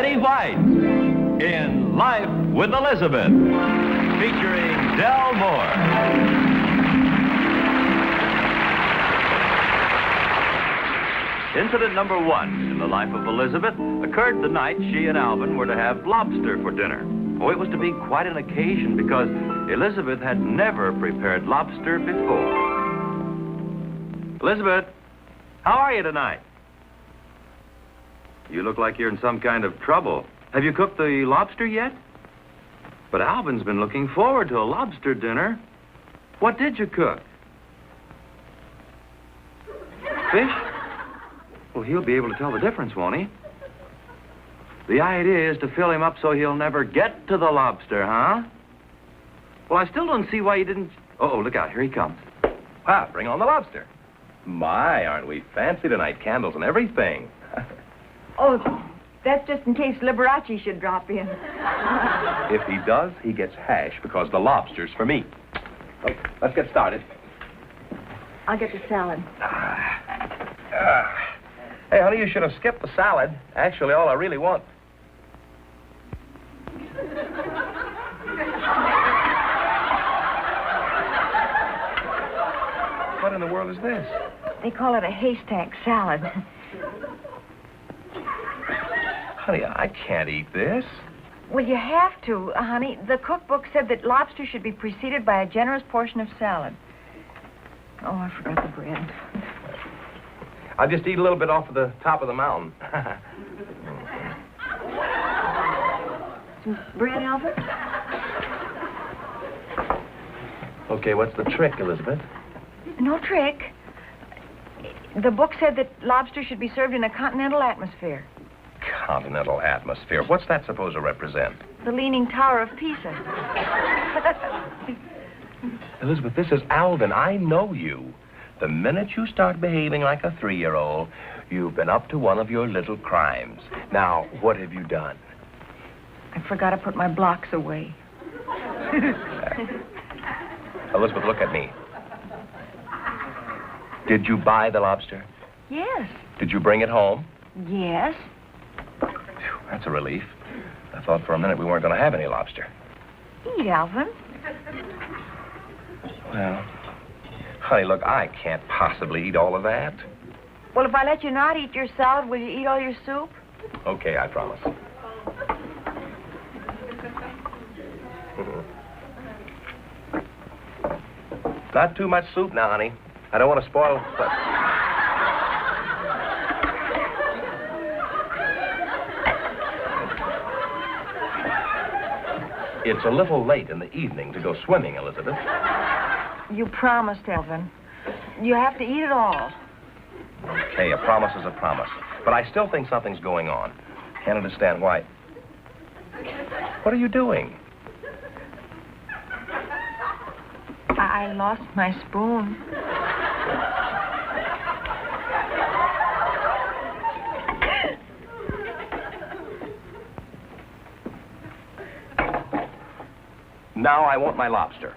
Betty White in Life with Elizabeth, featuring Del Moore. Incident number 1 in the life of Elizabeth occurred the night she and Alvin were to have lobster for dinner. Oh, it was to be quite an occasion because Elizabeth had never prepared lobster before. Elizabeth, how are you tonight? You look like you're in some kind of trouble. Have you cooked the lobster yet? But Alvin's been looking forward to a lobster dinner. What did you cook? Fish? Well, he'll be able to tell the difference, won't he? The idea is to fill him up so he'll never get to the lobster, huh? Well, I still don't see why you didn't... Oh, look out. Here he comes. Ah, bring on the lobster. My, aren't we fancy tonight? Candles and everything. Oh, that's just in case Liberace should drop in. If he does, he gets hash because the lobster's for me. Okay, let's get started. I'll get the salad. Hey, honey, you should have skipped the salad. Actually, all I really want... What in the world is this? They call it a haystack salad. Honey, I can't eat this. Well, you have to, honey. The cookbook said that lobster should be preceded by a generous portion of salad. Oh, I forgot the bread. I'll just eat a little bit off of the top of the mountain. Some bread, Alvin? Okay, what's the trick, Elizabeth? No trick. The book said that lobster should be served in a continental atmosphere. Continental atmosphere. What's that supposed to represent? The Leaning Tower of Pisa. Elizabeth, this is Alvin. I know you. The minute you start behaving like a 3-year-old, you've been up to one of your little crimes. Now, what have you done? I forgot to put my blocks away. Elizabeth, look at me. Did you buy the lobster? Yes. Did you bring it home? Yes. Phew, that's a relief. I thought for a minute we weren't going to have any lobster. Eat, Alvin. Well, honey, look, I can't possibly eat all of that. Well, if I let you not eat your salad, will you eat all your soup? Okay, I promise. Not too much soup now, honey. I don't want to spoil... It's a little late in the evening to go swimming, Elizabeth. You promised, Alvin. You have to eat it all. Okay, a promise is a promise. But I still think something's going on. Can't understand why. What are you doing? I lost my spoon. Now I want my lobster.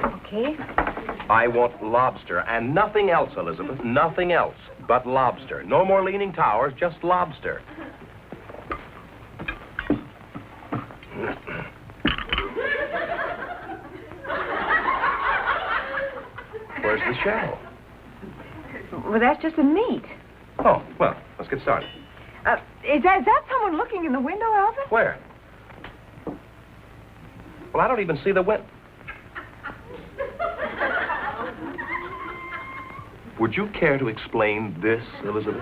Okay. I want lobster and nothing else, Elizabeth. Nothing else but lobster. No more leaning towers, just lobster. Where's the shell? Well, that's just the meat. Oh, well, let's get started. Is that someone looking in the window, Alvin? Where? Well, I don't even see the window. Would you care to explain this, Elizabeth?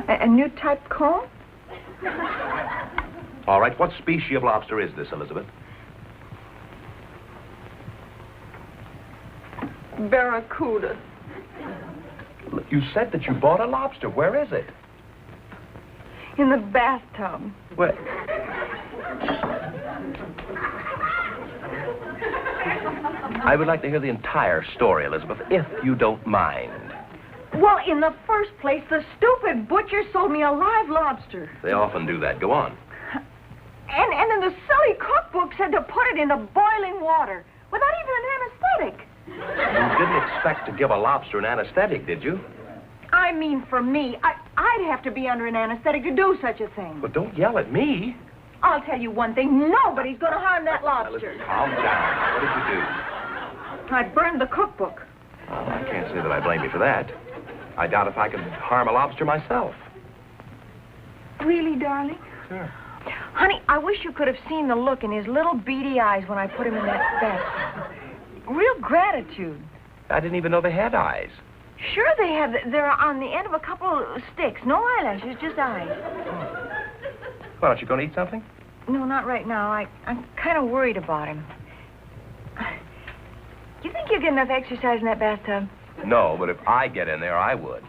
A new type comb? All right, what species of lobster is this, Elizabeth? Barracuda. You said that you bought a lobster. Where is it? In the bathtub. Where? I would like to hear the entire story, Elizabeth, if you don't mind. Well, in the first place, the stupid butcher sold me a live lobster. They often do that. Go on. And then the silly cookbook said to put it in the boiling water without even an anesthetic. You didn't expect to give a lobster an anesthetic, did you? I mean for me. I'd have to be under an anesthetic to do such a thing. But don't yell at me. I'll tell you one thing. Nobody's going to harm that lobster. Calm down. What did you do? I burned the cookbook. Oh, I can't say that I blame you for that. I doubt if I could harm a lobster myself. Really, darling? Sure. Honey, I wish you could have seen the look in his little beady eyes when I put him in that basket. Real gratitude. I didn't even know they had eyes. Sure they have. They're on the end of a couple of sticks. No eyelashes, just eyes. Well, aren't you going to eat something? No, not right now. I'm kind of worried about him. Do you think you get enough exercise in that bathtub? No, but if I get in there, I would.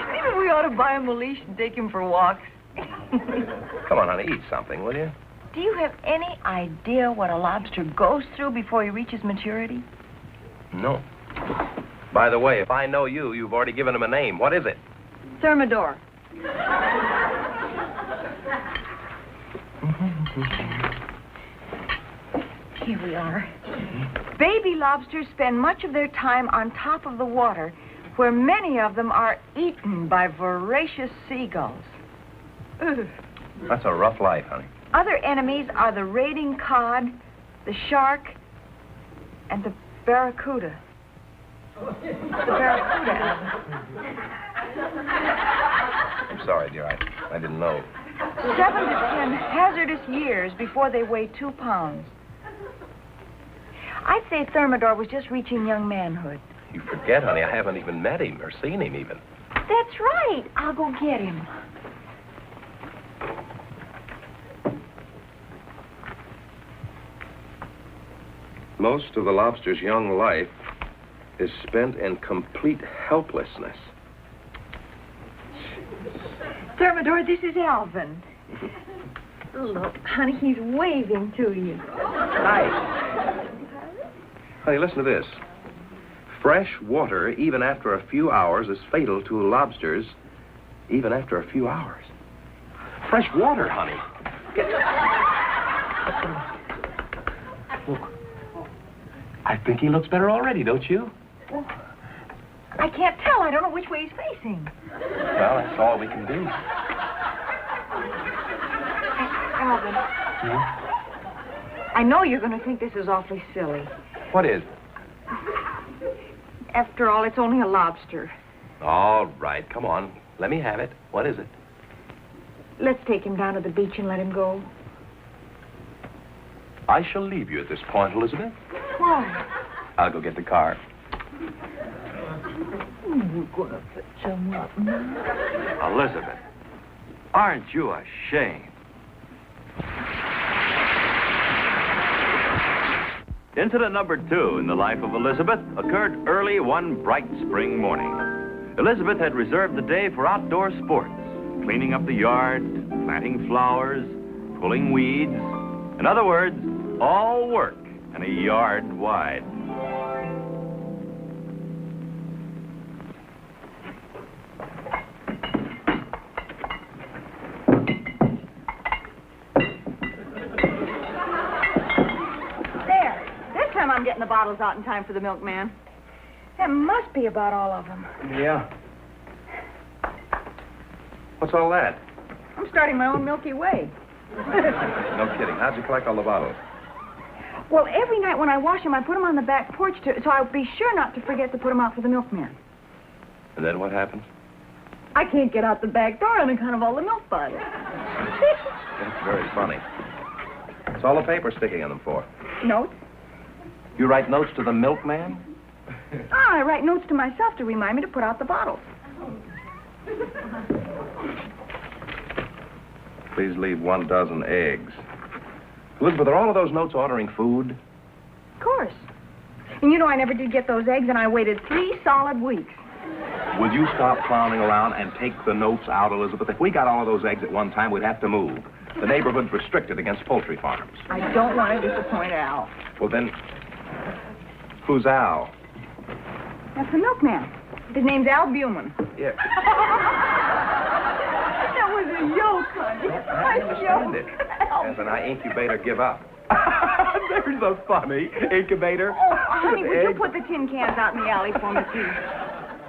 Maybe we ought to buy him a leash and take him for walks. Come on, honey, eat something, will you? Do you have any idea what a lobster goes through before he reaches maturity? No. By the way, if I know you, you've already given him a name. What is it? Thermidor. Here we are. Baby lobsters spend much of their time on top of the water, where many of them are eaten by voracious seagulls. Ugh. That's a rough life, honey. Other enemies are the raiding cod, the shark, and the barracuda. The barracuda, Alvin. I'm sorry, dear. I didn't know. 7 to 10 hazardous years before they weigh 2 pounds. I'd say Thermidor was just reaching young manhood. You forget, honey, I haven't even met him or seen him even. That's right. I'll go get him. Most of the lobster's young life is spent in complete helplessness. Thermidor, this is Alvin. Look, honey, he's waving to you. Nice. Honey, listen to this. Fresh water, even after a few hours, is fatal to lobsters, even after a few hours. Fresh water, honey. Look. I think he looks better already, don't you? Well, I can't tell. I don't know which way he's facing. Well, that's all we can do. Alvin. I know you're going to think this is awfully silly. What is? After all, it's only a lobster. All right, come on. Let me have it. What is it? Let's take him down to the beach and let him go. I shall leave you at this point, Elizabeth. Why? I'll go get the car. We're going to fix him up now. Elizabeth, aren't you ashamed? Incident number 2 in the life of Elizabeth occurred early one bright spring morning. Elizabeth had reserved the day for outdoor sports, cleaning up the yard, planting flowers, pulling weeds. In other words, all work and a yard wide. I'm getting the bottles out in time for the milkman. That must be about all of them. Yeah. What's all that? I'm starting my own Milky Way. No kidding. How'd you collect all the bottles? Well, every night when I wash them, I put them on the back porch so I'll be sure not to forget to put them out for the milkman. And then what happens? I can't get out the back door on account of all the milk bottles. That's very funny. What's all the paper sticking on them for? Notes? You write notes to the milkman? I write notes to myself to remind me to put out the bottles. Please leave 1 dozen eggs. Elizabeth, are all of those notes ordering food? Of course. And you know I never did get those eggs, and I waited 3 solid weeks. Would you stop clowning around and take the notes out, Elizabeth? If we got all of those eggs at one time, we'd have to move. The neighborhood's restricted against poultry farms. I don't want to disappoint Al. Well, then, who's Al? That's the milkman. His name's Al Buman. Yeah. That was a yoke, honey. I understand it. As an incubator give up. There's a funny incubator. Oh, honey, would you put the tin cans out in the alley for me, please?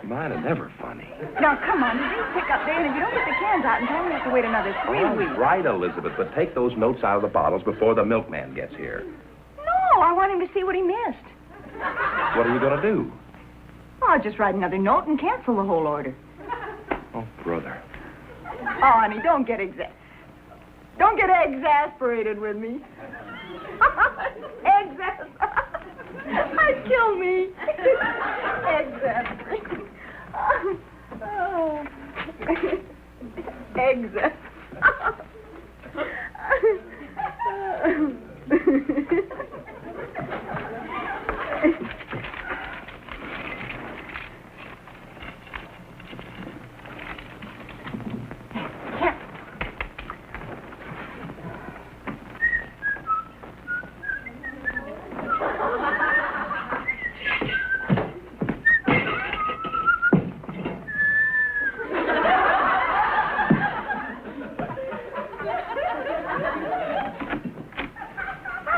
Mine are never funny. Now, come on. The things pick up there, and if you don't get the cans out in time, we have to wait another 3 All weeks. right, Elizabeth, but take those notes out of the bottles before the milkman gets here. No, I want him to see what he missed. What are you going to do? I'll just write another note and cancel the whole order. Oh, brother. Oh, honey, don't get exasperated with me. Kill me. Exasperated. Oh. Exasperated.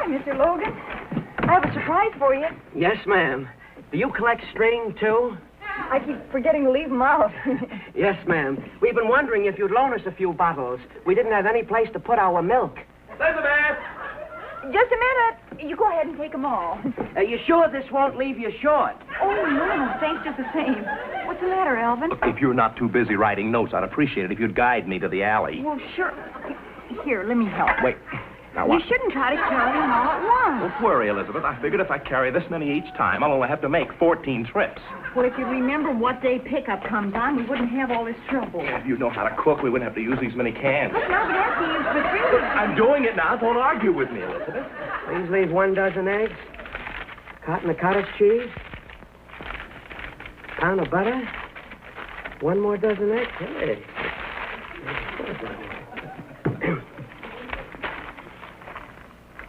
Mr. Logan, I have a surprise for you. Yes, ma'am. Do you collect string, too? I keep forgetting to leave them out. Yes, ma'am. We've been wondering if you'd loan us a few bottles. We didn't have any place to put our milk. Elizabeth! Just a minute. You go ahead and take them all. Are you sure this won't leave you short? Oh, no, thanks just the same. What's the matter, Alvin? If you're not too busy writing notes, I'd appreciate it if you'd guide me to the alley. Well, sure. Here, let me help. Wait. Now You what? shouldn't try to carry them all at once. Don't worry, Elizabeth. I figured if I carry this many each time, I'll only have to make 14 trips. Well, if you remember what day pickup comes on, we wouldn't have all this trouble. If you know how to cook, we wouldn't have to use these many cans. Look, now, but after you put through I'm doing it now. Don't argue with me, Elizabeth. Please leave 1 dozen eggs, carton of cottage cheese, pound of butter, 1 more dozen eggs. Hey.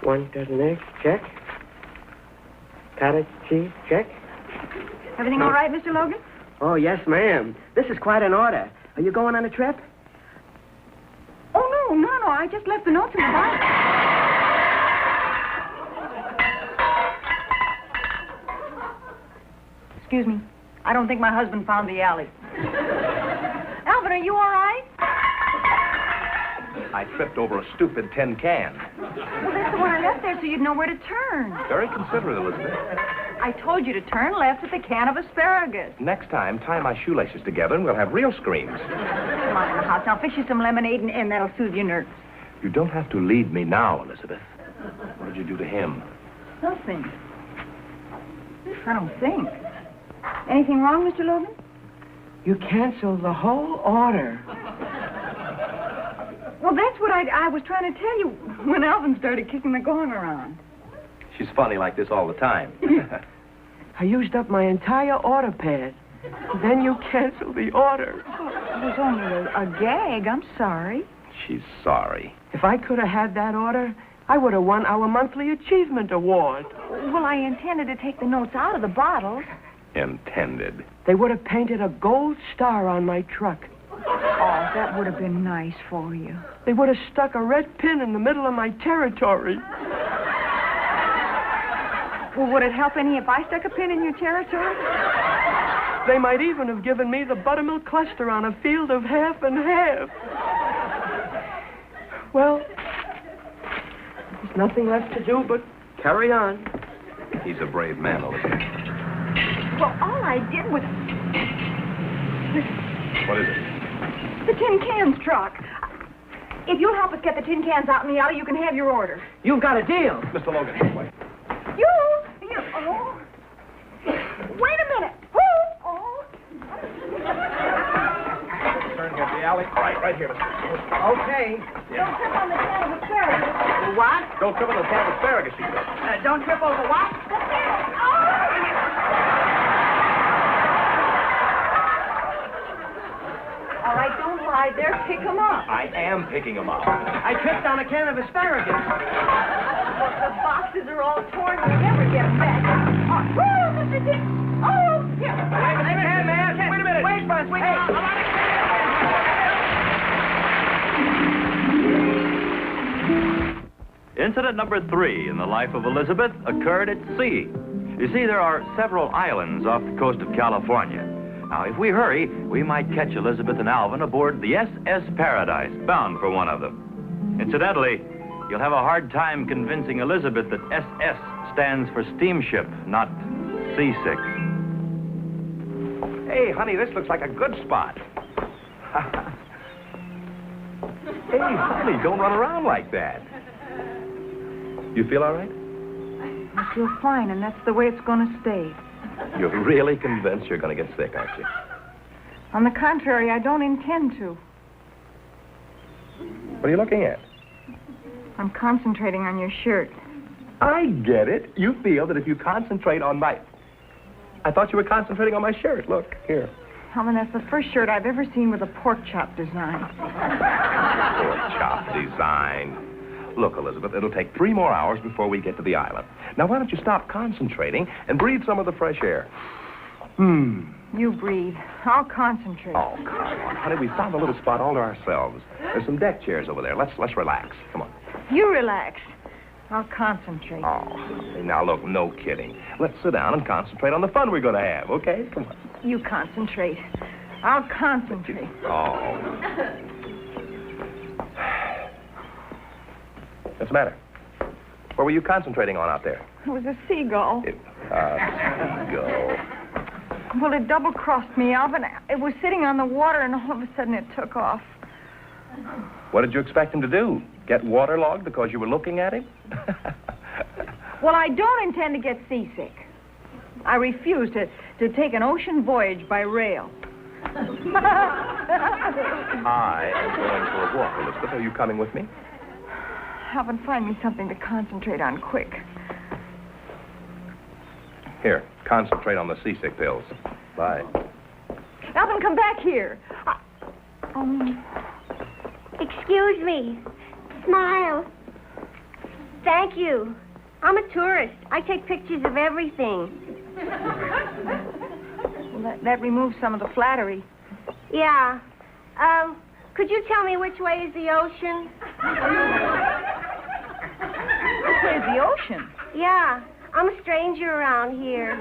1 dozen eggs, check. Cottage cheese, check. Everything all right, Mr. Logan? Oh, yes, ma'am. This is quite an order. Are you going on a trip? Oh, no. I just left the notes in the box. Excuse me. I don't think my husband found the alley. Alvin, are you all right? I tripped over a stupid tin can. Well, that's the one I left there so you'd know where to turn. Very considerate, Elizabeth. I told you to turn left at the can of asparagus. Next time, tie my shoelaces together and we'll have real screams. Come on in the house. Now, fix you some lemonade and that'll soothe your nerves. You don't have to lead me now, Elizabeth. What did you do to him? Nothing. I don't think. Anything wrong, Mr. Logan? You canceled the whole order. Well, that's what I was trying to tell you when Alvin started kicking the gong around. She's funny like this all the time. I used up my entire order pad. Then you canceled the order. It was only a gag. I'm sorry. She's sorry. If I could have had that order, I would have won our monthly achievement award. Well, I intended to take the notes out of the bottle. Intended. They would have painted a gold star on my truck. Oh, that would have been nice for you. They would have stuck a red pin in the middle of my territory. Well, would it help any if I stuck a pin in your territory? They might even have given me the buttermilk cluster on a field of half and half. Well, there's nothing left to do but carry on. He's a brave man, Elizabeth. Well, all I did was... What is it? The tin cans truck. If you'll help us get the tin cans out in the alley, you can have your order. You've got a deal. Mr. Logan, wait. You, oh. Wait a minute. Oh. Turn here to the alley. Right here, Mr. Okay. Don't trip on the can of asparagus. What? Don't trip on the can of asparagus, she said. Don't trip over what? The can. Oh. All right, don't hide there. Pick them up. I am picking them up. I tripped on a can of asparagus. The boxes are all torn. We'll never get them back. Oh, Mr. Dick. Oh, here. Wait a minute. Wait for us. Incident number 3 in the life of Elizabeth occurred at sea. You see, there are several islands off the coast of California. Now, if we hurry, we might catch Elizabeth and Alvin aboard the SS Paradise, bound for one of them. Incidentally, you'll have a hard time convincing Elizabeth that SS stands for steamship, not seasick. Hey, honey, this looks like a good spot. Hey, honey, don't run around like that. You feel all right? I feel fine, and that's the way it's going to stay. You're really convinced you're going to get sick, aren't you? On the contrary, I don't intend to. What are you looking at? I'm concentrating on your shirt. I get it. You feel that if you concentrate on my... I thought you were concentrating on my shirt. Look, here. Alvin, that's the first shirt I've ever seen with a pork chop design. Pork chop design. Look, Elizabeth, it'll take 3 more hours before we get to the island. Now, why don't you stop concentrating and breathe some of the fresh air? You breathe. I'll concentrate. Oh, come on. Honey, we found a little spot all to ourselves. There's some deck chairs over there. Let's relax. Come on. You relax. I'll concentrate. Oh, honey, now, look, no kidding. Let's sit down and concentrate on the fun we're going to have, okay? Come on. You concentrate. I'll concentrate. Oh. What's the matter? What were you concentrating on out there? It was a seagull. Seagull. Well, it double-crossed me, Alvin. It was sitting on the water, and all of a sudden it took off. What did you expect him to do? Get waterlogged because you were looking at him? Well, I don't intend to get seasick. I refuse to take an ocean voyage by rail. I am going for a walk, Elizabeth. Are you coming with me? Alvin, find me something to concentrate on quick. Here, concentrate on the seasick pills. Bye. Alvin, come back here. Excuse me. Smile. Thank you. I'm a tourist. I take pictures of everything. Well, that removes some of the flattery. Yeah. Could you tell me which way is the ocean? Which way is the ocean? Yeah. I'm a stranger around here.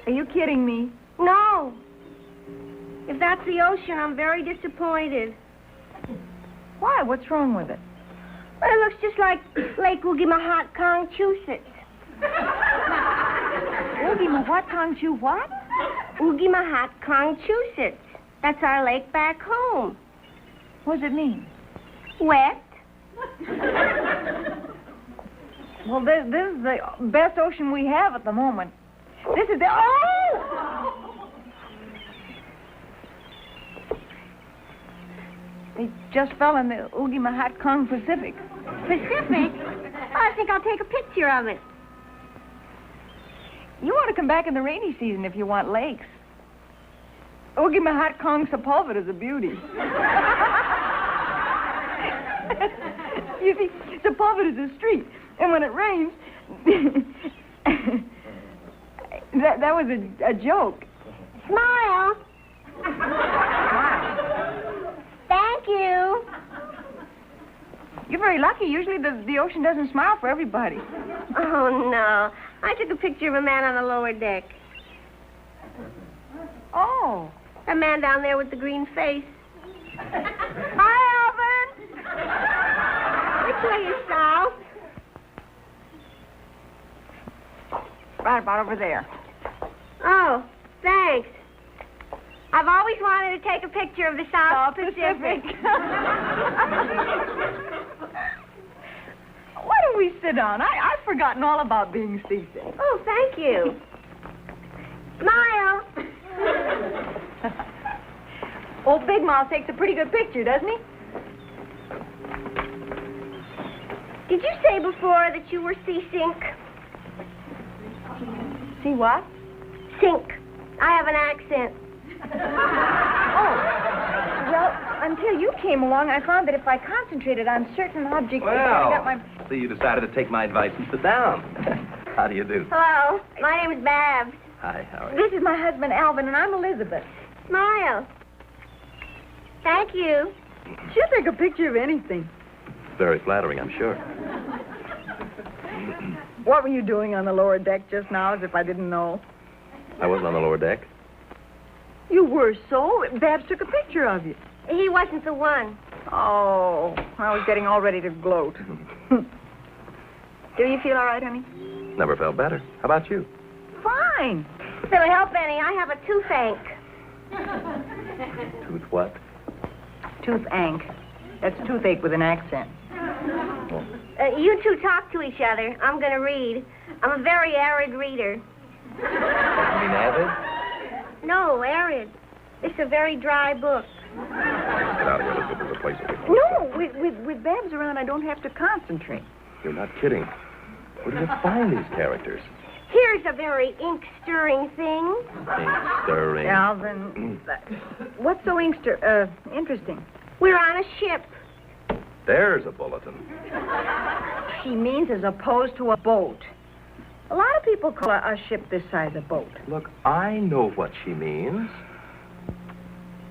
Are you kidding me? No. If that's the ocean, I'm very disappointed. Why? What's wrong with it? Well, it looks just like Lake Oogimahatcongchusetts. Oogimahatcongchu what? Oogimahatcongchusetts. That's our lake back home. What does it mean? Wet. Well, this is the best ocean we have at the moment. This is the... Oh! They just fell in the Oogimahatcong Pacific. Pacific? I think I'll take a picture of it. You ought to come back in the rainy season if you want lakes. Oogimahatcong Sepulveda is a beauty. You see, Sepulveda is a street, and when it rains, that was a joke. Smile. Thank you. You're very lucky. Usually the ocean doesn't smile for everybody. Oh, no. I took a picture of a man on the lower deck. Oh. A man down there with the green face. Hi, Alvin. Which way is south? Right about over there. Oh, thanks. I've always wanted to take a picture of the South Pacific. Why don't we sit down? I've forgotten all about being seasick. Oh, thank you. Smile. Old Big Mouth takes a pretty good picture, doesn't he? Did you say before that you were seasink? See what? Sink. I have an accent. Oh. Well, until you came along, I found that if I concentrated on certain objects... I got my... So you decided to take my advice and sit down. How do you do? Hello. My name is Babs. Hi, how are you? This is my husband, Alvin, and I'm Elizabeth. Smile. Thank you. She'll take a picture of anything. Very flattering, I'm sure. What were you doing on the lower deck just now, as if I didn't know? I wasn't on the lower deck. You were so. Babs took a picture of you. He wasn't the one. Oh, I was getting all ready to gloat. Do you feel all right, honey? Never felt better. How about you? Fine. If it'll help any, I have a toothache. Tooth what? Toothache. That's toothache with an accent. You two talk to each other. I'm going to read. I'm a very arid reader. You mean avid? No, arid. It's a very dry book. Get out of here. Let's go to the place. No, with Babs around, I don't have to concentrate. You're not kidding. Where do you find these characters? Here's a very ink-stirring thing. Ink-stirring. Alvin, what's so interesting? We're on a ship. There's a bulletin. She means as opposed to a boat. A lot of people call a ship this size a boat. Look, I know what she means.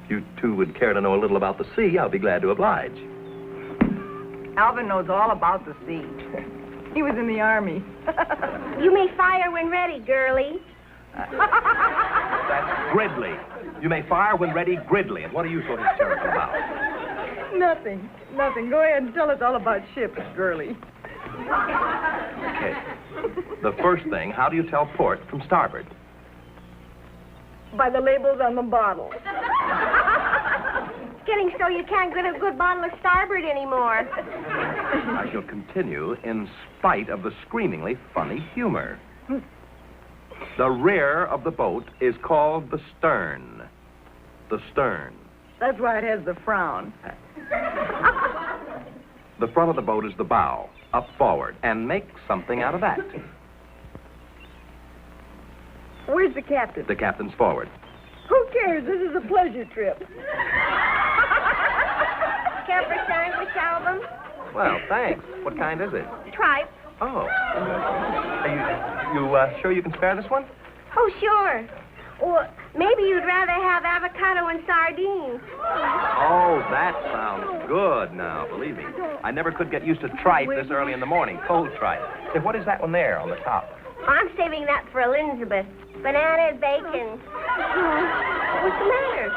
If you two would care to know a little about the sea, I'll be glad to oblige. Alvin knows all about the sea. He was in the Army. You may fire when ready, girlie. That's Gridley. You may fire when ready, Gridley. And what are you so hysterical about? Nothing. Go ahead and tell us all about ships, girlie. Okay. The first thing, how do you tell port from starboard? By the labels on the bottle. It's getting so you can't get a good bottle of starboard anymore. I shall continue in spite of the screamingly funny humor. The rear of the boat is called the stern. The stern. That's why it has the frown. The front of the boat is the bow, up forward, and make something out of that. Where's the captain? The captain's forward. Who cares? This is a pleasure trip. Care for sandwich, Alvin? Well, thanks. What kind is it? Tripe. Oh. Are you sure you can spare this one? Oh, sure. Or maybe you'd rather have avocado and sardines. Oh, that sounds good now, believe me. I never could get used to tripe this early in the morning, cold tripe. Say, what is that one there on the top? I'm saving that for Elizabeth. Banana and bacon. What's the matter?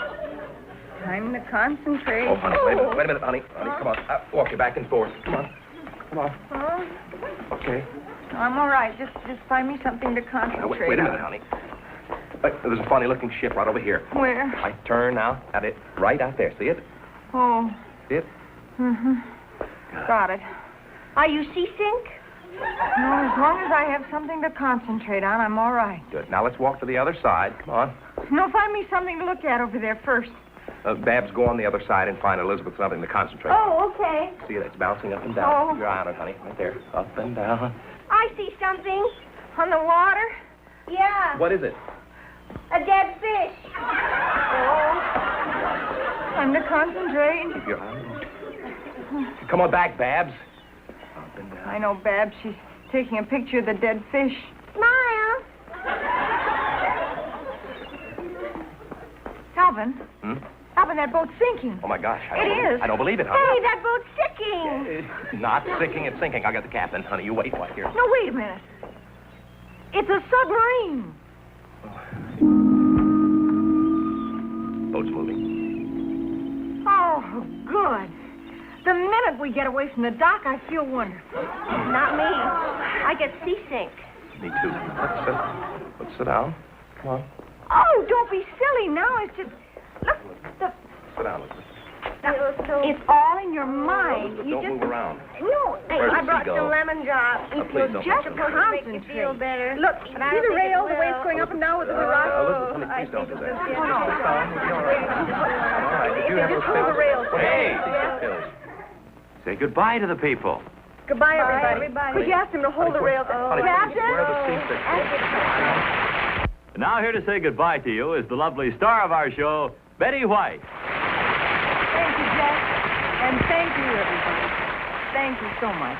Time to concentrate. Oh, honey, wait a minute, honey. Honey, come on. Walk you back and forth. Come on. Okay. I'm all right. Just find me something to concentrate Now, wait a minute, on. honey. There's a funny-looking ship right over here. Where? I turn now at it, right out there. See it? Oh. See it? Mm-hmm. Got it. Are you seasick? No, as long as I have something to concentrate on, I'm all right. Good. Now let's walk to the other side. Come on. No, find me something to look at over there first. Babs, go on the other side and find Elizabeth something to concentrate on. Oh, okay. See it? It's bouncing up and down. Oh. Keep your eye on it, honey. Right there. Up and down. I see something. On the water? Yeah. What is it? A dead fish. Oh. Time to concentrate. Keep your eye on it. Come on back, Babs. Up and down. I know, Babs. She's taking a picture of the dead fish. Smile. Alvin. Hmm? Alvin, that boat's sinking. Oh, my gosh. It is. I don't believe it, honey. Hey, that boat's sinking. It's not sinking, it's sinking. I'll get the captain, honey. You wait right here. No, wait a minute. It's a submarine. Boat's moving. Oh, good. The minute we get away from the dock, I feel wonderful. Not me. I get seasick. Me too. Let's sit down. Come on. Oh, don't be silly now. It's just... Look, Sit down, Elizabeth. it's all in your mind. Elizabeth, don't move around. No, Where's I the brought seagull? some lemon drops. Now, if please you'll don't just make Make you concentrate. feel better. Look, But see I don't the think rail, it the way it's will. going up and down with the rock? Elizabeth, honey, please don't do that. it's All right, did you have Just hold the rails. Hey! Say goodbye to the people. Goodbye, everybody. Could you ask him to hold the rails? Honey, Captain? where are the seats that... Now here to say goodbye to you is the lovely star of our show, Betty White. Thank you, Jack. And thank you, everybody. Thank you so much.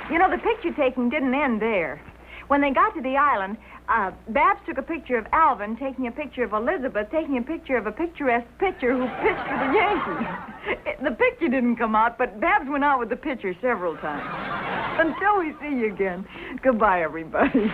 You know, the picture taking didn't end there. When they got to the island, Babs took a picture of Alvin, taking a picture of Elizabeth, taking a picture of a picturesque pitcher who pitched for the Yankees. The picture didn't come out, but Babs went out with the picture several times. Until we see you again, goodbye, everybody.